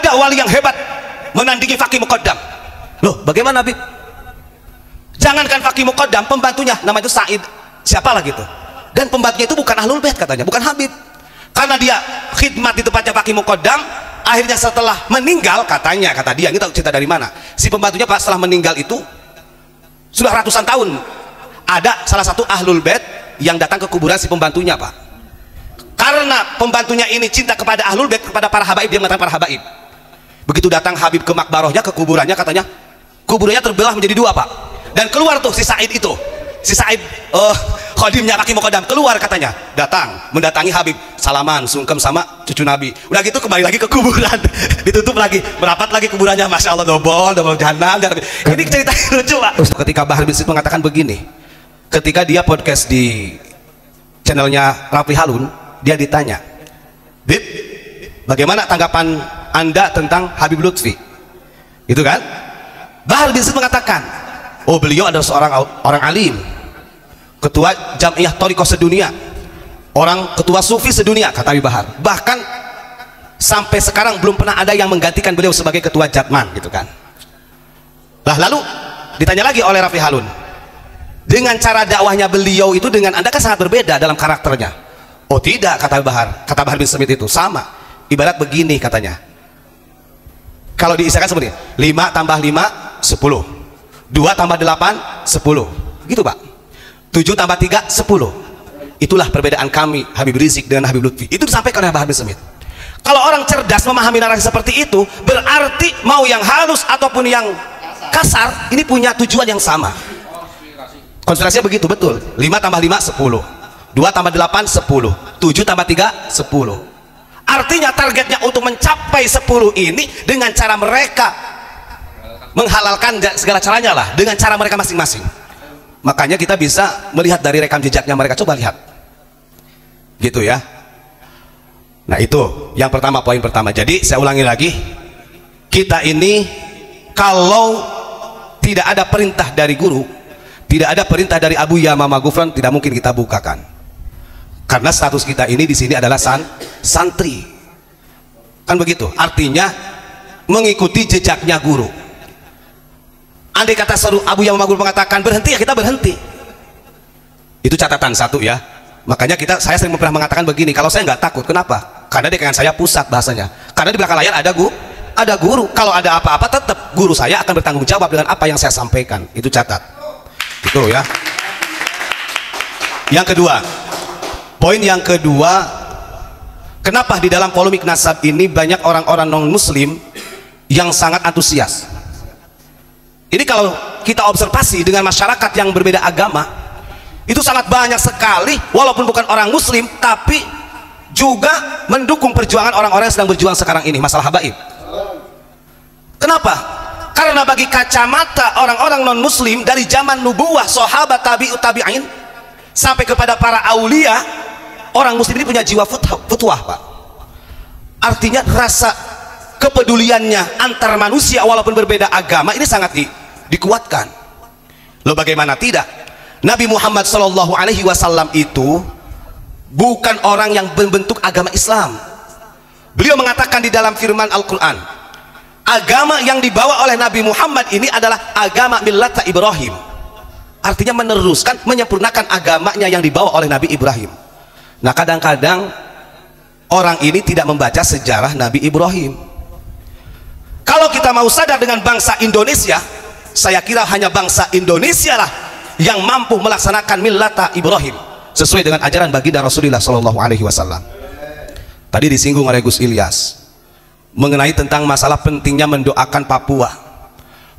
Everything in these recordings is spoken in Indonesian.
ada wali yang hebat menandingi Faqih Muqaddam. Loh, bagaimana Habib? Jangankan Faqih Muqaddam, pembantunya nama itu Said siapalah gitu, dan pembantunya itu bukan Ahlul Bait katanya, bukan Habib. Karena dia khidmat di tempatnya Faqih Muqaddam, akhirnya setelah meninggal, katanya, kata dia, kita cerita dari mana, si pembantunya pas setelah meninggal itu sudah ratusan tahun, ada salah satu Ahlul Bait yang datang ke kuburan si pembantunya, Pak. Karena pembantunya ini cinta kepada Ahlul Bait, kepada para habaib, dia mengatakan para habaib. Begitu datang Habib ke makbarohnya, ke kuburannya, katanya kuburannya terbelah menjadi dua, Pak. Dan keluar tuh si Said itu, si Said khodimnya Faqih Muqaddam, keluar katanya, mendatangi Habib, salaman, sungkem sama cucu Nabi. Udah gitu kembali lagi ke kuburan, ditutup lagi, merapat lagi kuburannya, masya Allah, double jahanam. Ini cerita lucu, Pak. Ketika Bahar bin Smith mengatakan begini, ketika dia podcast di channelnya Rafi Halun, dia ditanya, Bib, bagaimana tanggapan Anda tentang Habib Lutfi? Itu kan? Bahar bin Smith mengatakan, oh, beliau adalah seorang orang alim, ketua Jamiah Thariqah sedunia, orang ketua sufi sedunia, kata Habib Bahar. Bahkan sampai sekarang belum pernah ada yang menggantikan beliau sebagai ketua Jatman, gitu kan. Lah, lalu ditanya lagi oleh Rafi Halun, dengan cara dakwahnya beliau itu dengan Anda kan sangat berbeda dalam karakternya. Oh tidak, kata Bahar, kata Bahar bin Smith itu sama, ibarat begini katanya, kalau diisahkan seperti 5 tambah 5 10, 2 tambah 8 10, gitu Pak. 7 tambah 3 10. Itulah perbedaan kami Habib Rizik dengan Habib Lutfi. Itu disampaikan oleh Bahar bin Smith. Kalau orang cerdas memahami narasi seperti itu, berarti mau yang halus ataupun yang kasar, ini punya tujuan yang sama. Konspirasinya begitu, betul. 5 tambah 5 10, 2 tambah 8 10, 7 tambah 3 10. Artinya targetnya untuk mencapai 10 ini dengan cara mereka menghalalkan segala caranya lah, dengan cara mereka masing-masing. Makanya kita bisa melihat dari rekam jejaknya mereka, coba lihat gitu ya. Nah itu yang pertama, poin pertama. Jadi saya ulangi lagi, kita ini kalau tidak ada perintah dari guru, tidak ada perintah dari Abu Yamamah Ghufran, tidak mungkin kita bukakan. Karena status kita ini di sini adalah santri, kan begitu. Artinya mengikuti jejaknya guru. Andai kata seru Abu Yamamah Ghufran mengatakan berhenti, ya kita berhenti. Itu catatan satu ya. Makanya saya sering pernah mengatakan begini, kalau saya nggak takut, kenapa? Karena di kanan saya pusat bahasanya. Karena di belakang layar ada guru. Kalau ada apa-apa tetap guru saya akan bertanggung jawab dengan apa yang saya sampaikan. Itu catat. Itu ya. Yang kedua, poin yang kedua, kenapa di dalam polemik nasab ini banyak orang-orang non-muslim yang sangat antusias? Ini kalau kita observasi dengan masyarakat yang berbeda agama, itu sangat banyak sekali, walaupun bukan orang muslim, tapi juga mendukung perjuangan orang-orang yang sedang berjuang sekarang ini, masalah habaib. Kenapa? Karena bagi kacamata orang-orang non-muslim dari zaman nubuwah, sahabat, tabi'in sampai kepada para aulia, orang muslim ini punya jiwa futuah, Pak. Artinya rasa kepeduliannya antar manusia walaupun berbeda agama ini sangat dikuatkan. Loh, bagaimana tidak? Nabi Muhammad SAW itu bukan orang yang membentuk agama Islam. Beliau mengatakan di dalam firman Al-Quran, agama yang dibawa oleh Nabi Muhammad ini adalah agama millata Ibrahim. Artinya meneruskan, menyempurnakan agamanya yang dibawa oleh Nabi Ibrahim. Nah, kadang-kadang orang ini tidak membaca sejarah Nabi Ibrahim. Kalau kita mau sadar dengan bangsa Indonesia, saya kira hanya bangsa Indonesia lah yang mampu melaksanakan millata Ibrahim sesuai dengan ajaran baginda Rasulullah SAW. Tadi disinggung oleh Gus Ilyas mengenai tentang masalah pentingnya mendoakan Papua,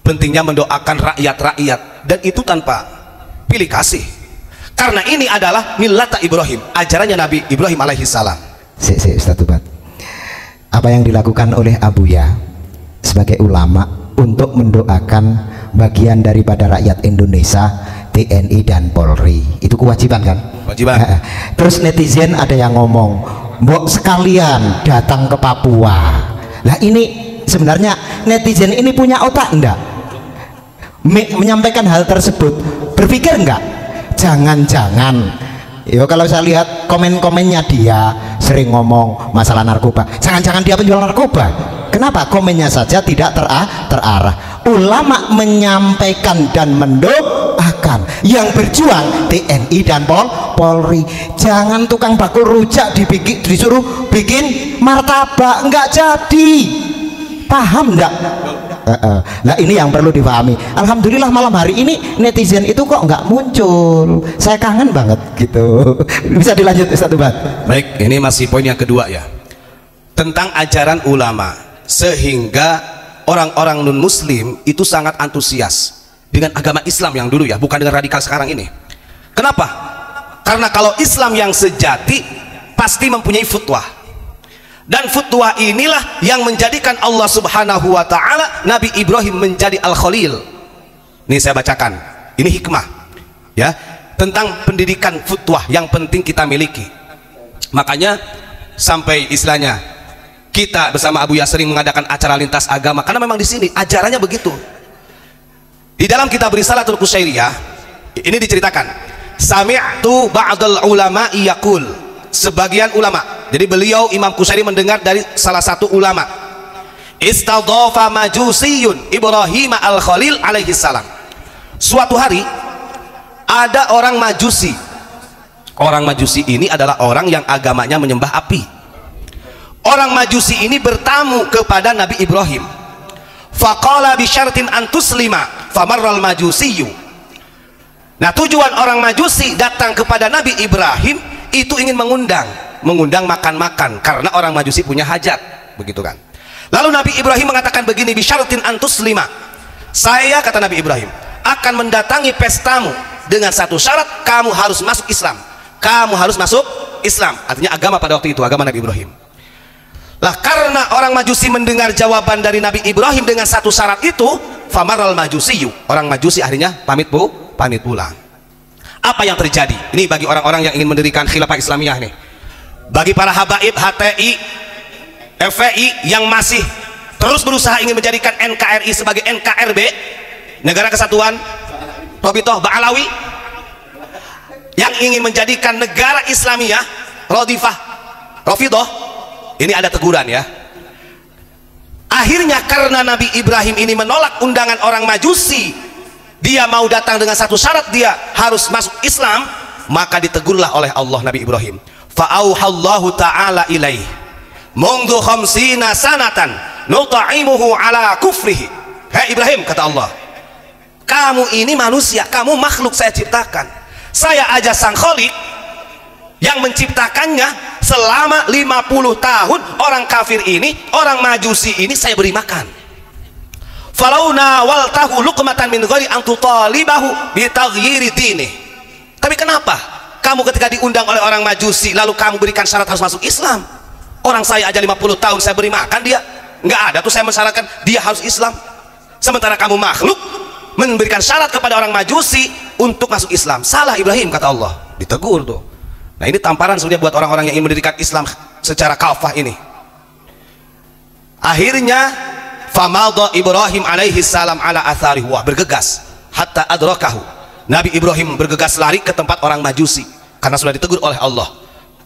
pentingnya mendoakan rakyat-rakyat, dan itu tanpa pilih kasih, karena ini adalah millata Ibrahim, ajarannya Nabi Ibrahim alaihissalam. Ustaz Tubat, apa yang dilakukan oleh Abuya sebagai ulama untuk mendoakan bagian daripada rakyat Indonesia, TNI dan Polri, itu kewajiban kan? Kewajiban. Terus netizen ada yang ngomong, mbok sekalian datang ke Papua. Lah ini sebenarnya netizen ini punya otak enggak? Menyampaikan hal tersebut, berpikir enggak? Jangan-jangan, yo kalau saya lihat komen-komennya dia sering ngomong masalah narkoba, jangan-jangan dia penjual narkoba. Kenapa komennya saja tidak terarah? Ulama menyampaikan dan mendoakan, yang berjuang TNI dan Polri. Jangan tukang bakul rujak disuruh bikin martabak, nggak jadi. Paham enggak? Nah ini yang perlu dipahami. Alhamdulillah malam hari ini netizen itu kok nggak muncul. Saya kangen banget gitu. Bisa dilanjut Ustaz Tubat? Baik, ini masih poin yang kedua ya, tentang ajaran ulama, sehingga orang-orang non muslim itu sangat antusias dengan agama Islam yang dulu ya, bukan dengan radikal sekarang ini. Kenapa? Karena kalau Islam yang sejati pasti mempunyai futwah. Dan futwa inilah yang menjadikan Allah Subhanahu wa ta'ala Nabi Ibrahim menjadi Al-Khalil. Ini saya bacakan, ini hikmah ya, tentang pendidikan futwa yang penting kita miliki. Makanya sampai istilahnya kita bersama Abu Ya sering mengadakan acara lintas agama, karena memang di sini ajarannya begitu. Di dalam kitab Risalatul Qusyairiyah ini diceritakan, sami'tu ba'dal ulama'i yaqul, sebagian ulama, jadi beliau Imam Qusyairi mendengar dari salah satu ulama, istadhafa majusiyun Ibrahim al-Khalil alaihi salam. Suatu hari ada orang Majusi. Orang Majusi ini adalah orang yang agamanya menyembah api. Orang Majusi ini bertamu kepada Nabi Ibrahim. Faqala bi syartin an tuslima famarral majusiyyu. Nah, tujuan orang Majusi datang kepada Nabi Ibrahim itu ingin mengundang makan-makan, karena orang Majusi punya hajat, begitu kan. Lalu Nabi Ibrahim mengatakan begini, bi syartin an tuslima. Saya, kata Nabi Ibrahim, akan mendatangi pestamu dengan satu syarat, kamu harus masuk Islam. Kamu harus masuk Islam, artinya agama pada waktu itu, agama Nabi Ibrahim. Lah karena orang Majusi mendengar jawaban dari Nabi Ibrahim dengan satu syarat itu, famaral majusiyu, orang Majusi akhirnya pamit pulang. Apa yang terjadi? Ini bagi orang-orang yang ingin mendirikan khilafah Islamiyah nih. Bagi para habaib HTI, FPI yang masih terus berusaha ingin menjadikan NKRI sebagai NKRB, Negara Kesatuan Robitoh Ba'alawi, yang ingin menjadikan negara Islamiyah Rafidah, ini ada teguran ya. Akhirnya karena Nabi Ibrahim ini menolak undangan orang Majusi, dia mau datang dengan satu syarat, dia harus masuk Islam, maka ditegurlah oleh Allah Nabi Ibrahim. Fa'auhallahu ta'ala ilaih mundu khamsina sanatan nuta'imuhu ala kufrihi. Hei Ibrahim, kata Allah, kamu ini manusia, kamu makhluk saya ciptakan. Saya aja sang Khalik yang menciptakannya selama 50 tahun. Orang kafir ini, orang Majusi ini saya beri makan. Falauna waltahu luqmatan min ghairi an tutalibahu bi taghyiri dini. Tapi kenapa kamu ketika diundang oleh orang Majusi lalu kamu berikan syarat harus masuk Islam? Orang saya aja 50 tahun saya beri makan dia, nggak ada tuh saya mensyaratkan dia harus Islam. Sementara kamu makhluk memberikan syarat kepada orang Majusi untuk masuk Islam. Salah Ibrahim, kata Allah. Ditegur tuh. Nah ini tamparan sebenarnya buat orang-orang yang ingin mendirikan Islam secara kafah ini. Akhirnya famadha Ibrahim alaihi salam ala atharihi, wa bergegas hatta adrakahu. Nabi Ibrahim bergegas lari ke tempat orang Majusi karena sudah ditegur oleh Allah,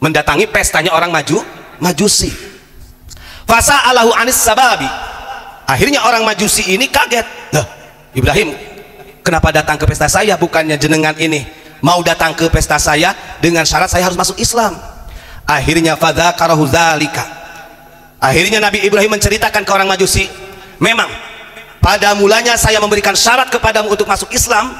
mendatangi pestanya orang Majusi. Fasa'alahu anis sababi. Akhirnya orang Majusi ini kaget. Loh, Ibrahim, kenapa datang ke pesta saya? Bukannya jenengan ini mau datang ke pesta saya dengan syarat saya harus masuk Islam. Akhirnya fadzakarahu dzalika. Akhirnya Nabi Ibrahim menceritakan ke orang Majusi, memang pada mulanya saya memberikan syarat kepadamu untuk masuk Islam,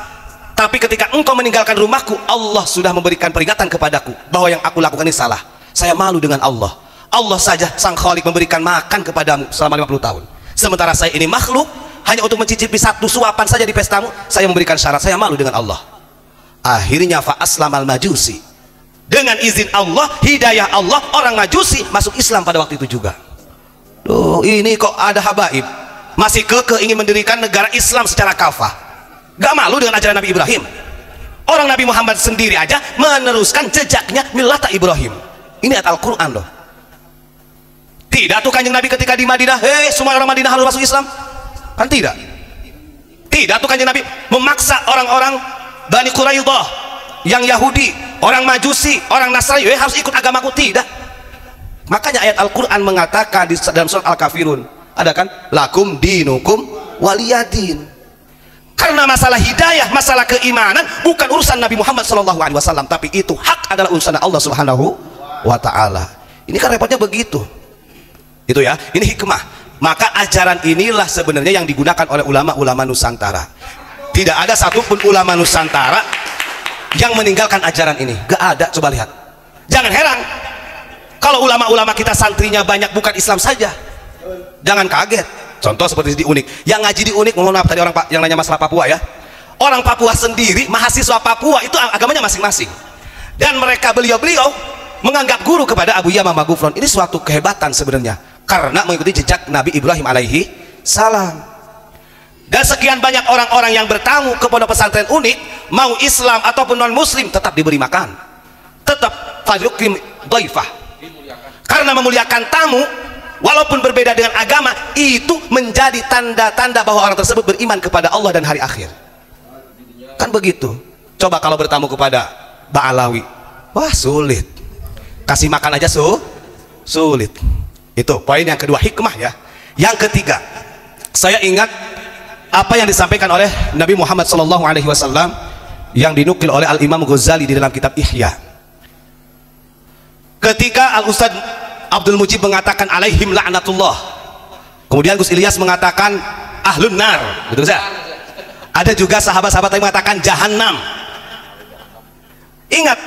tapi ketika engkau meninggalkan rumahku, Allah sudah memberikan peringatan kepadaku bahwa yang aku lakukan ini salah. Saya malu dengan Allah. Allah saja sang Khalik memberikan makan kepadamu selama 50 tahun. Sementara saya ini makhluk, hanya untuk mencicipi satu suapan saja di pestamu, saya memberikan syarat, saya malu dengan Allah. Akhirnya fa aslamal majusi, dengan izin Allah, hidayah Allah, orang Majusi masuk Islam pada waktu itu juga. Loh, ini kok ada habaib masih kekeh ingin mendirikan negara Islam secara kafah, gak malu dengan ajaran Nabi Ibrahim. Orang Nabi Muhammad sendiri aja meneruskan jejaknya millata Ibrahim. Ini ayat Al-Quran loh. Tidak tuh kanjeng Nabi ketika di Madinah, hei semua orang Madinah harus masuk Islam, kan tidak. Tidak tuh kanjeng Nabi memaksa orang-orang Bani Quraidah yang Yahudi, orang Majusi, orang Nasrani, harus ikut agamaku, tidak. Makanya ayat Al-Quran mengatakan di dalam surat Al-Kafirun, Ada kan? Lakum dinukum waliyadin. Karena masalah hidayah, masalah keimanan bukan urusan Nabi Muhammad SAW, tapi itu hak adalah urusan Allah Subhanahu wa Ta'ala. Ini kan repotnya begitu. Itu ya, ini hikmah. Maka ajaran inilah sebenarnya yang digunakan oleh ulama-ulama Nusantara. Tidak ada satupun ulama Nusantara yang meninggalkan ajaran ini. Gak ada, coba lihat. Jangan heran kalau ulama-ulama kita santrinya banyak bukan Islam saja. Jangan kaget. Contoh seperti di Unik. Yang ngaji di Unik, mohon maaf tadi orang yang nanya masalah Papua ya. Orang Papua sendiri, mahasiswa Papua itu agamanya masing-masing. Dan mereka beliau-beliau menganggap guru kepada Abu Yamamah Gufron. Ini suatu kehebatan sebenarnya. Karena mengikuti jejak Nabi Ibrahim alaihi salam. Dan sekian banyak orang-orang yang bertamu ke pondok pesantren Unik, mau Islam ataupun non Muslim, tetap diberi makan, tetap fayukrim dhaifah. Karena memuliakan tamu walaupun berbeda dengan agama itu menjadi tanda-tanda bahwa orang tersebut beriman kepada Allah dan hari akhir. Kan begitu. Coba kalau bertamu kepada Ba'alawi, wah sulit, kasih makan aja sulit. Itu poin yang kedua, hikmah ya. Yang ketiga, saya ingat apa yang disampaikan oleh Nabi Muhammad SAW yang dinukil oleh Al-Imam Ghazali di dalam kitab Ihya. Ketika Al-Ustadz Abdul Mujib mengatakan alaihim la'natullah, kemudian Gus Ilyas mengatakan ahlun nar, betul saja. Ada juga sahabat-sahabat yang mengatakan jahannam. Ingat,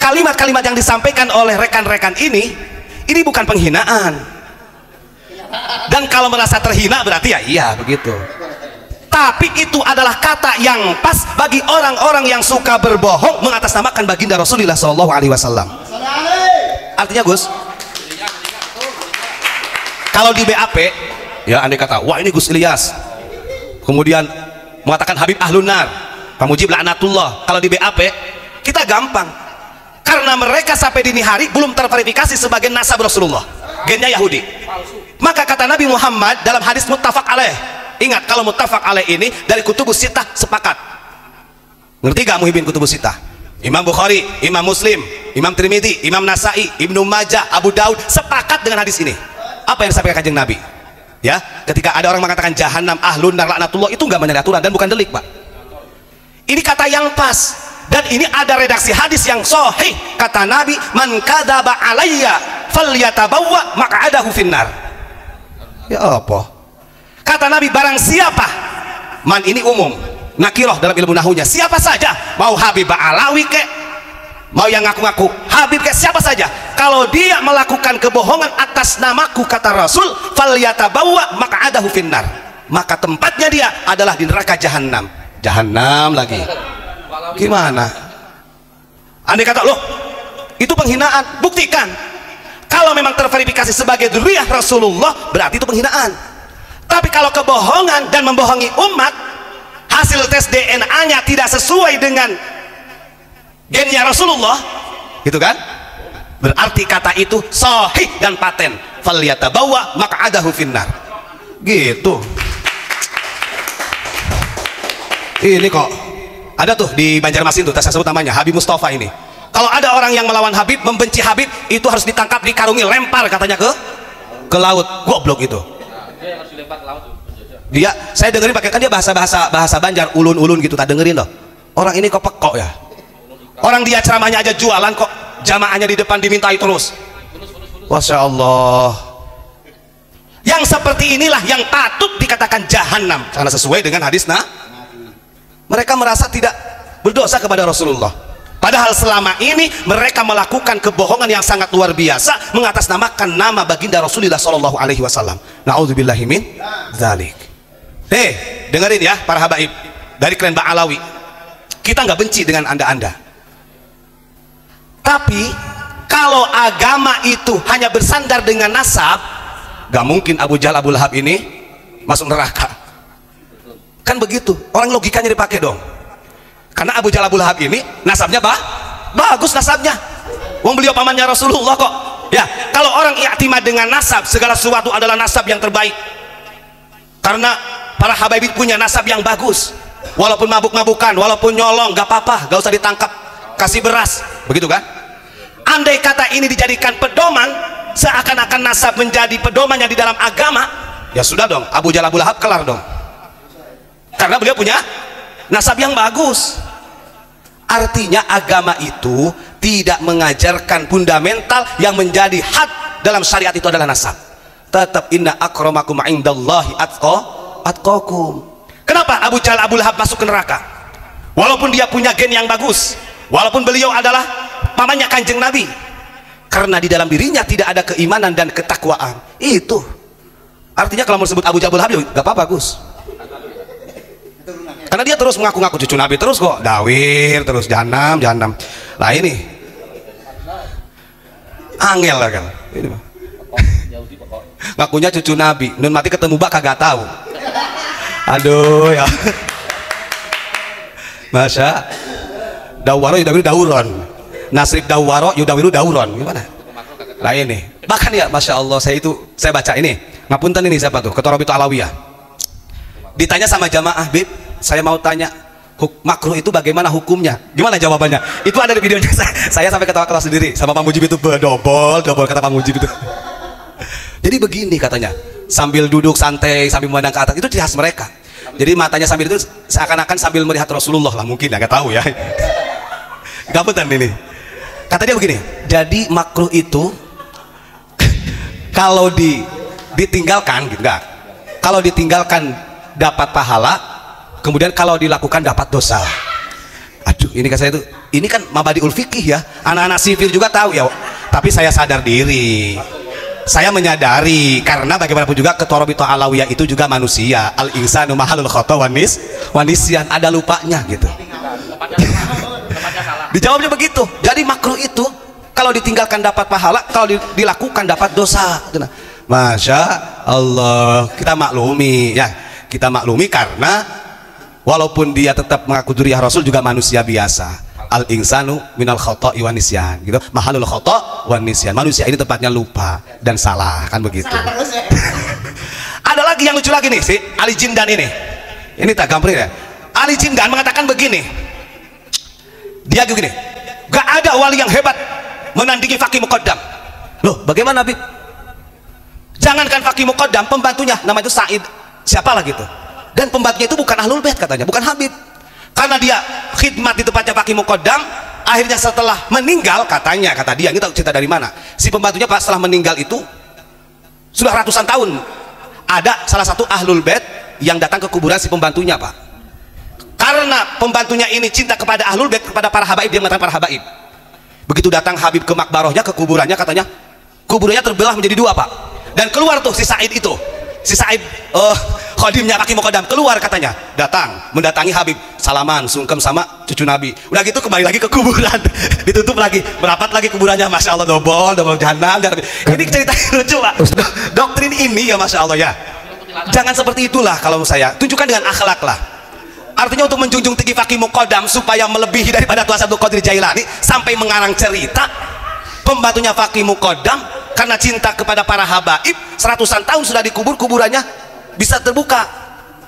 kalimat-kalimat yang disampaikan oleh rekan-rekan ini bukan penghinaan. Dan kalau merasa terhina berarti ya iya begitu. Tapi itu adalah kata yang pas bagi orang-orang yang suka berbohong mengatasnamakan baginda Rasulullah SAW. Artinya Gus, kalau di BAP ya andai kata wah ini Gus Ilyas kemudian mengatakan Habib Ahlun Nar, Pak Mujib laknatullah, kalau di BAP kita gampang karena mereka sampai dini hari belum terverifikasi sebagai nasab Rasulullah, gennya Yahudi. Maka kata Nabi Muhammad dalam hadis muttafaq alaih, ingat kalau muttafaq alaih ini dari kutubus sittah sepakat. Ngerti gak muhibin kutubus sittah? Imam Bukhari, Imam Muslim, Imam Tirmidzi, Imam Nasai, Ibnu Majah, Abu Daud sepakat dengan hadis ini. Apa yang disampaikan Kanjeng Nabi? Ya, ketika ada orang mengatakan jahanam, ahlun nar, laknatullah, itu enggak menyalahi aturan dan bukan delik, Pak. Ini kata yang pas. Dan ini ada redaksi hadis yang sahih. Kata Nabi, man kadzaba alayya falyatabawwa maq'adahu finnar. Ya apa? Kata Nabi, barang siapa, man ini umum, nakiroh dalam ilmu nahunya, siapa saja, mau Habib Ba'alawi kek, mau yang ngaku-ngaku Habib kek, siapa saja, kalau dia melakukan kebohongan atas namaku, kata Rasul, falyatabawwa maq'adahu finnar, maka tempatnya dia adalah di neraka jahanam. Jahanam lagi. Gimana? Andai kata loh, itu penghinaan, buktikan. Kalau memang terverifikasi sebagai dzurriyyah Rasulullah, berarti itu penghinaan. Tapi kalau kebohongan dan membohongi umat, hasil tes DNA-nya tidak sesuai dengan gennya Rasulullah, gitu kan? Berarti kata itu sahih dan paten. Falyatabawwa maq'adahu finnar. Gitu. Ini kok ada tuh di Banjarmasin tuh, saya sebut namanya Habib Mustafa ini. Kalau ada orang yang melawan Habib, membenci Habib, itu harus ditangkap, dikarungi, lempar katanya ke laut. Goblok itu. Dia harus dilempar ke laut. Dia, saya dengerin pakai kan dia bahasa Banjar, ulun-ulun gitu, tak dengerin loh. Orang ini kok pekok ya. Orang dia ceramahnya aja jualan kok, jamaahnya di depan dimintai terus. Masya Allah. Yang seperti inilah yang patut dikatakan jahanam karena sesuai dengan hadis mereka merasa tidak berdosa kepada Rasulullah, padahal selama ini mereka melakukan kebohongan yang sangat luar biasa mengatasnamakan nama baginda Rasulullah SAW. Na'udzubillahi min dzalik. Dengerin ya para habaib dari klan Ba'alawi, kita nggak benci dengan anda-anda, tapi kalau agama itu hanya bersandar dengan nasab, gak mungkin Abu Jahal Abu Lahab ini masuk neraka. Kan begitu, orang logikanya dipakai dong. Karena Abu Jahal Abu Lahab ini nasabnya bagus nasabnya. Wong beliau pamannya Rasulullah kok. Ya, kalau orang i'timad dengan nasab, segala sesuatu adalah nasab yang terbaik. Karena para habaib punya nasab yang bagus. Walaupun mabuk-mabukan, walaupun nyolong, gak apa-apa, gak usah ditangkap, kasih beras, begitu kan? Andai kata ini dijadikan pedoman, seakan-akan nasab menjadi pedoman yang di dalam agama, Ya sudah dong, Abu Jahal Abu Lahab kelar dong, karena beliau punya nasab yang bagus. Artinya agama itu tidak mengajarkan fundamental yang menjadi had dalam syariat itu adalah nasab. Tetap inna akramakum indallahi atqakum. Kenapa Abu Jahal Abu Lahab masuk ke neraka? Walaupun dia punya gen yang bagus, walaupun beliau adalah pamannya Kanjeng Nabi, karena di dalam dirinya tidak ada keimanan dan ketakwaan. Itu artinya kalau mau disebut Abu Jahal Abu Lahab gak apa-apa Gus, karena dia terus mengaku-ngaku cucu Nabi terus kok, dawir terus, jahanam. Lah ini angel lah kan ini mah. Ngakunya cucu Nabi, nun mati ketemu bak kagak tahu. Aduh ya. Masya dawaro yudawiru dauron, nasrib dawaro yudawiru dauron, gimana? Lah ini bahkan ya, Masya Allah, saya baca ini ngapunten, ini siapa tuh, Ketua Rabitul Alawiyah, ditanya sama jamaah, Bib, saya mau tanya makruh itu bagaimana hukumnya, gimana jawabannya? Itu ada di videonya. Saya sampai ketawa-ketawa sendiri sama Pak Mujib itu, double kata Pak Mujib itu. Jadi begini katanya, sambil duduk santai sambil memandang ke atas, itu ciri khas mereka. Jadi matanya sambil itu seakan-akan sambil melihat Rasulullah lah, mungkin ya, nggak tahu ya. Gampang ini. Kata dia begini, jadi makruh itu kalau ditinggalkan gitu, enggak. Kalau ditinggalkan dapat pahala, kemudian kalau dilakukan dapat dosa. Aduh, ini kan saya itu, ini kan mabadiul fikih ya, anak-anak sipil juga tahu ya. Tapi saya sadar diri, saya menyadari, karena bagaimanapun juga Ketua Rabitul Alawiyah itu juga manusia, al insanu mahalul khata wanisyan, ada lupanya gitu. Dijawabnya begitu. Jadi makruh itu kalau ditinggalkan dapat pahala, kalau dilakukan dapat dosa. Masya Allah, kita maklumi ya, kita maklumi karena walaupun dia tetap mengaku dzurriyyah Rasul, juga manusia biasa. Al insanu minal khata'i wan nisyan, gitu. Mahalul khata' wan nisyan. Manusia ini tempatnya lupa dan salah, kan begitu. Ada lagi yang lucu lagi nih, si Ali Jindan ini. Ini tak gampang ya. Ali Jindan mengatakan begini. Dia begini, gak ada wali yang hebat menandingi Faqih Muqaddam. Loh, bagaimana Bib? Jangankan Faqih Muqaddam, pembantunya nama itu Said siapalah gitu. Dan pembantunya itu bukan Ahlul Bait katanya, bukan Habib. Karena dia khidmat di tempatnya Faqih Muqaddam, akhirnya setelah meninggal, katanya, kata dia, kita cerita dari mana, si pembantunya pas setelah meninggal itu sudah ratusan tahun, ada salah satu Ahlul Bait yang datang ke kuburan si pembantunya, Pak. Karena pembantunya ini cinta kepada Ahlul Bait, kepada para habaib, dia mengatakan para habaib. Begitu datang Habib ke makbarohnya, ke kuburannya, katanya kuburannya terbelah menjadi dua, Pak. Dan keluar tuh si Said itu, si Said khodimnya Faqih Muqaddam, keluar katanya, mendatangi Habib, salaman, sungkem sama cucu Nabi. Udah gitu kembali lagi ke kuburan, ditutup lagi, merapat lagi kuburannya. Masya Allah, double jahanam. Ini cerita lucu, Pak. Doktrin ini ya, Masya Allah ya, jangan seperti itulah. Kalau saya tunjukkan dengan akhlak lah. Artinya untuk menjunjung tinggi Faqih Muqaddam supaya melebihi daripada Tuan Abdul Qadir Jailani, sampai mengarang cerita pembantunya Faqih Muqaddam karena cinta kepada para habaib, seratusan tahun sudah dikubur, kuburannya bisa terbuka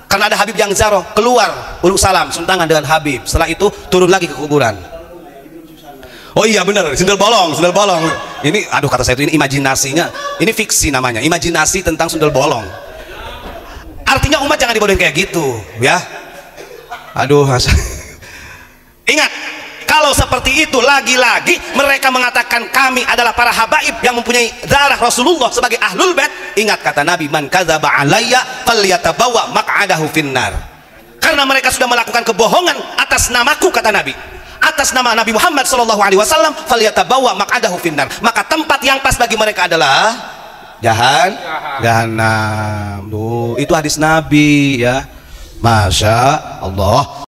karena ada Habib yang ziarah, keluar uluk salam, suntangan dengan Habib. Setelah itu turun lagi ke kuburan. Oh iya benar, sundel bolong. Ini aduh, kata saya itu, ini imajinasinya, ini fiksi namanya, imajinasi tentang sundel bolong. Artinya umat jangan dibodohin kayak gitu ya. Aduh, ingat, kalau seperti itu lagi-lagi mereka mengatakan kami adalah para habaib yang mempunyai darah Rasulullah sebagai Ahlul Bait. Ingat kata Nabi, man kadzaba alayya falyatabawwa maq'adahu finnar. Karena mereka sudah melakukan kebohongan atas namaku, kata Nabi, atas nama Nabi Muhammad SAW, falyatabawwa maq'adahu finnar, maka tempat yang pas bagi mereka adalah jahanam. Itu hadis Nabi ya. Masya Allah.